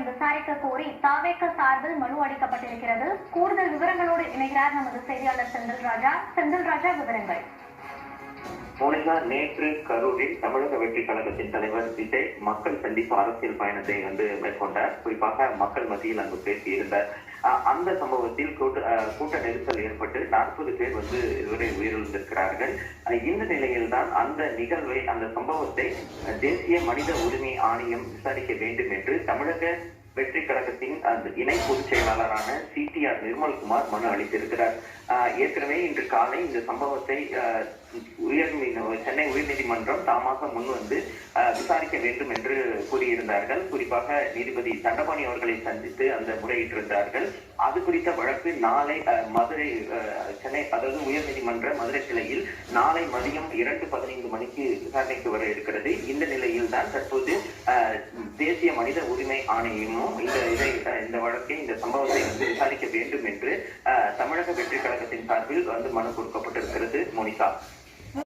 விசாரிக்க கோரி தாவேக சார்பில் மனு அளிக்கப்பட்டிருக்கிறது. கூடுதல் விவரங்களோடு இணைகிறார் நமது செய்தியாளர் செந்தில் ராஜா. செந்தில் ராஜா, விவரங்கள். மோனிகா, நேற்று கரூரில் தமிழக வெற்றி கழகத்தின் தலைவர் விஜய் மக்கள் சந்திப்பு அரசியல் பயணத்தை மேற்கொண்டார். குறிப்பாக மக்கள் மத்தியில் அங்கு பேசியிருந்தார். அந்த சம்பவத்தில் கூட்ட நெரிசல் ஏற்பட்டு 40 பேர் இதுவரை உயிரிழந்திருக்கிறார்கள். இந்த நிலையில்தான் அந்த நிகழ்வை, அந்த சம்பவத்தை தேசிய மனித உரிமை ஆணையம் விசாரிக்க வேண்டும் என்று தமிழக வெற்றி கழகத்தின் இணை பொதுச் செயலாளரான CTR நிர்மல்குமார் மனு அளித்திருக்கிறார். ஏற்கனவே இன்று காலை இந்த சம்பவத்தை சென்னை உயர்நீதிமன்றம் தாமாக முன்வந்து விசாரிக்க வேண்டும் என்று கூறியிருந்தார்கள். குறிப்பாக நீதிபதி தண்டபாணி அவர்களை சந்தித்து அந்த முறையிட்டிருந்தார்கள். அது குறித்த வழக்கு நாளை மதுரை சென்னை உயர்நீதிமன்ற மதுரை கிளையில் நாளை மதியம் 2:15 மணிக்கு விசாரணைக்கு வர இருக்கிறது. இந்த நிலையில் தான் தற்போது தேசிய மனித உரிமை ஆணையமும் இந்த வழக்கை, இந்த சம்பவத்தை விசாரிக்க வேண்டும் என்று தமிழக வெற்றி கழகத்தின் சார்பில் மனு கொடுக்கப்பட்டிருக்கிறது. மோனிகா.